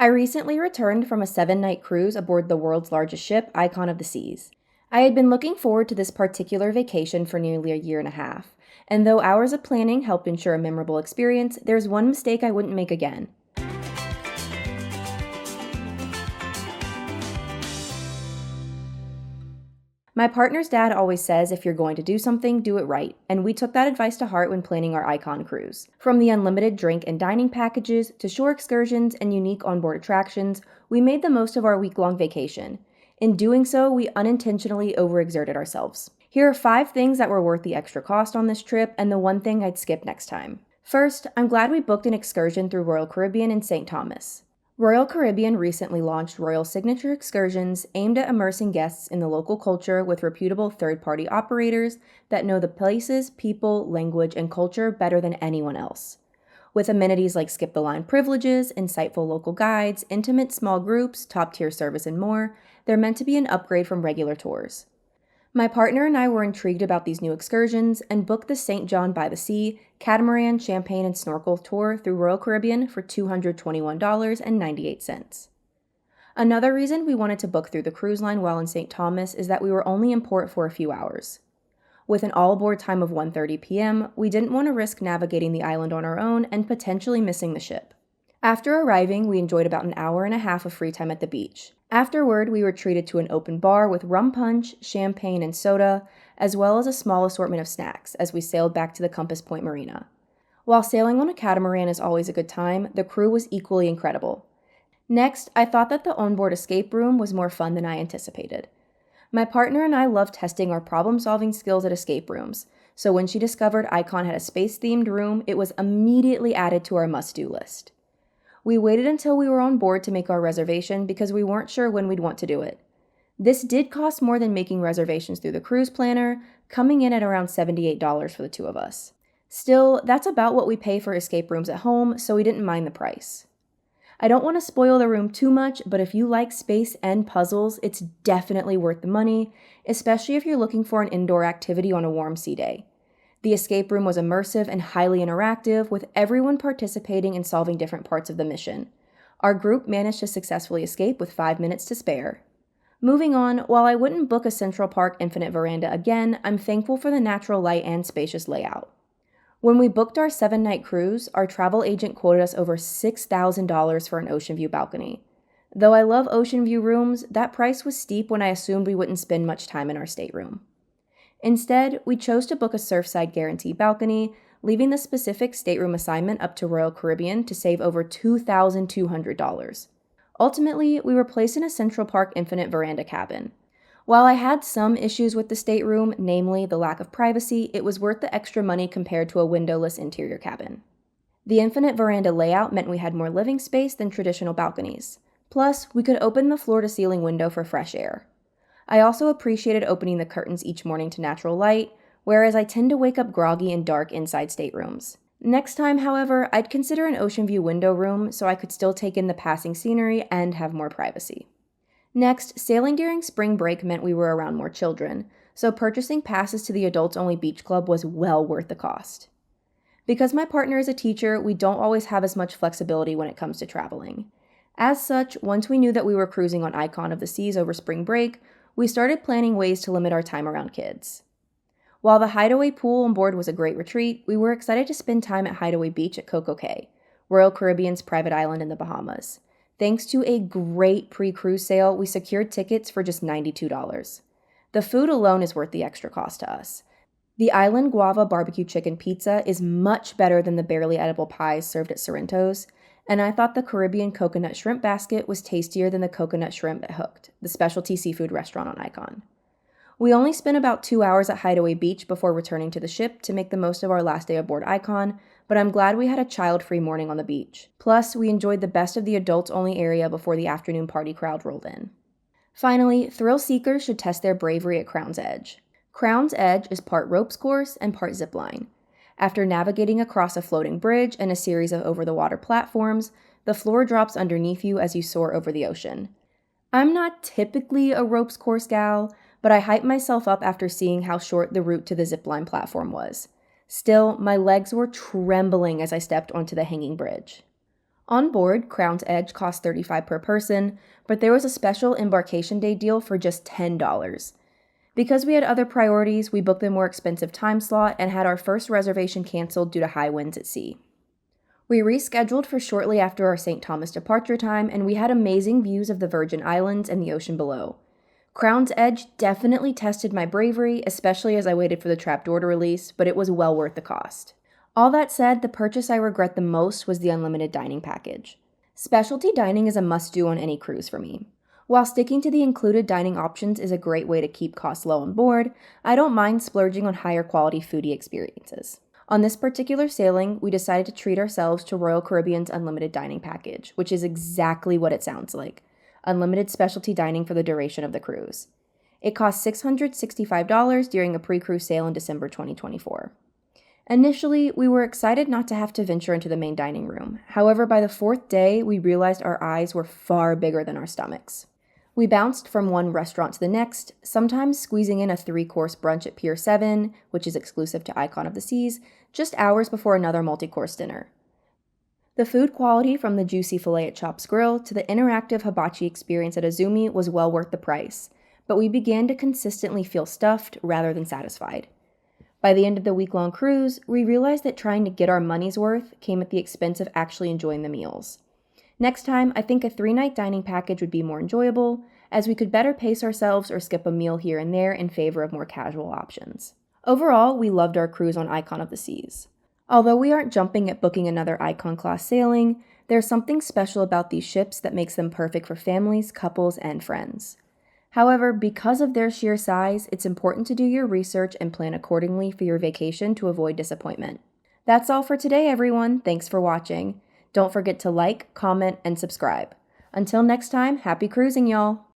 I recently returned from a 7-night cruise aboard the world's largest ship, Icon of the Seas. I had been looking forward to this particular vacation for nearly a year and a half, and though hours of planning helped ensure a memorable experience, there's one mistake I wouldn't make again. My partner's dad always says if you're going to do something, do it right, and we took that advice to heart when planning our Icon cruise. From the unlimited drink and dining packages to shore excursions and unique onboard attractions, we made the most of our week-long vacation. In doing so, we unintentionally overexerted ourselves. Here are 5 things that were worth the extra cost on this trip and the one thing I'd skip next time. First, I'm glad we booked an excursion through Royal Caribbean in St. Thomas. Royal Caribbean recently launched Royal Signature Excursions aimed at immersing guests in the local culture with reputable third-party operators that know the places, people, language, and culture better than anyone else. With amenities like skip-the-line privileges, insightful local guides, intimate small groups, top-tier service, and more, they're meant to be an upgrade from regular tours. My partner and I were intrigued about these new excursions and booked the St. John by the Sea catamaran, champagne, and snorkel tour through Royal Caribbean for $221.98. Another reason we wanted to book through the cruise line while in St. Thomas is that we were only in port for a few hours. With an all-aboard time of 1:30 p.m., we didn't want to risk navigating the island on our own and potentially missing the ship. After arriving, we enjoyed about an hour and a half of free time at the beach. Afterward, we were treated to an open bar with rum punch, champagne, and soda, as well as a small assortment of snacks as we sailed back to the Compass Point Marina. While sailing on a catamaran is always a good time, the crew was equally incredible. Next, I thought that the onboard escape room was more fun than I anticipated. My partner and I love testing our problem-solving skills at escape rooms, so when she discovered Icon had a space-themed room, it was immediately added to our must-do list. We waited until we were on board to make our reservation because we weren't sure when we'd want to do it. This did cost more than making reservations through the cruise planner, coming in at around $78 for the two of us. Still, that's about what we pay for escape rooms at home, so we didn't mind the price. I don't want to spoil the room too much, but if you like space and puzzles, it's definitely worth the money, especially if you're looking for an indoor activity on a warm sea day. The escape room was immersive and highly interactive, with everyone participating and solving different parts of the mission. Our group managed to successfully escape with 5 minutes to spare. Moving on, while I wouldn't book a Central Park Infinite Veranda again, I'm thankful for the natural light and spacious layout. When we booked our 7-night cruise, our travel agent quoted us over $6,000 for an ocean view balcony. Though I love ocean view rooms, that price was steep when I assumed we wouldn't spend much time in our stateroom. Instead, we chose to book a Surfside Guarantee balcony, leaving the specific stateroom assignment up to Royal Caribbean to save over $2,200. Ultimately, we were placed in a Central Park Infinite Veranda cabin. While I had some issues with the stateroom, namely the lack of privacy, it was worth the extra money compared to a windowless interior cabin. The Infinite Veranda layout meant we had more living space than traditional balconies. Plus, we could open the floor-to-ceiling window for fresh air. I also appreciated opening the curtains each morning to natural light, whereas I tend to wake up groggy and dark inside staterooms. Next time, however, I'd consider an ocean view window room so I could still take in the passing scenery and have more privacy. Next, sailing during spring break meant we were around more children, so purchasing passes to the adults-only beach club was well worth the cost. Because my partner is a teacher, we don't always have as much flexibility when it comes to traveling. As such, once we knew that we were cruising on Icon of the Seas over spring break, we started planning ways to limit our time around kids. While the Hideaway pool on board was a great retreat, we were excited to spend time at Hideaway Beach at Coco Cay, Royal Caribbean's private island in the Bahamas. Thanks to a great pre-cruise sale, we secured tickets for just $92. The food alone is worth the extra cost to us. The Island Guava barbecue chicken pizza is much better than the barely edible pies served at Sorrento's, and I thought the Caribbean coconut shrimp basket was tastier than the coconut shrimp at Hooked, the specialty seafood restaurant on Icon. We only spent about 2 hours at Hideaway Beach before returning to the ship to make the most of our last day aboard Icon, but I'm glad we had a child-free morning on the beach. Plus, we enjoyed the best of the adults-only area before the afternoon party crowd rolled in. Finally, thrill seekers should test their bravery at Crown's Edge. Crown's Edge is part ropes course and part zipline. After navigating across a floating bridge and a series of over-the-water platforms, the floor drops underneath you as you soar over the ocean. I'm not typically a ropes course gal, but I hyped myself up after seeing how short the route to the zipline platform was. Still, my legs were trembling as I stepped onto the hanging bridge. On board, Crown's Edge cost $35 per person, but there was a special embarkation day deal for just $10. Because we had other priorities, we booked the more expensive time slot and had our first reservation canceled due to high winds at sea. We rescheduled for shortly after our St. Thomas departure time, and we had amazing views of the Virgin Islands and the ocean below. Crown's Edge definitely tested my bravery, especially as I waited for the trapdoor to release, but it was well worth the cost. All that said, the purchase I regret the most was the unlimited dining package. Specialty dining is a must-do on any cruise for me. While sticking to the included dining options is a great way to keep costs low on board, I don't mind splurging on higher quality foodie experiences. On this particular sailing, we decided to treat ourselves to Royal Caribbean's unlimited dining package, which is exactly what it sounds like. Unlimited specialty dining for the duration of the cruise. It cost $665 during a pre-cruise sale in December 2024. Initially, we were excited not to have to venture into the main dining room. However, by the fourth day, we realized our eyes were far bigger than our stomachs. We bounced from one restaurant to the next, sometimes squeezing in a 3-course brunch at Pier 7, which is exclusive to Icon of the Seas, just hours before another multi-course dinner. The food quality from the juicy filet at Chop's Grill to the interactive hibachi experience at Azumi was well worth the price, but we began to consistently feel stuffed rather than satisfied. By the end of the week-long cruise, we realized that trying to get our money's worth came at the expense of actually enjoying the meals. Next time, I think a 3-night dining package would be more enjoyable, as we could better pace ourselves or skip a meal here and there in favor of more casual options. Overall, we loved our cruise on Icon of the Seas. Although we aren't jumping at booking another Icon-class sailing, there's something special about these ships that makes them perfect for families, couples, and friends. However, because of their sheer size, it's important to do your research and plan accordingly for your vacation to avoid disappointment. That's all for today, everyone. Thanks for watching. Don't forget to like, comment, and subscribe. Until next time, happy cruising, y'all!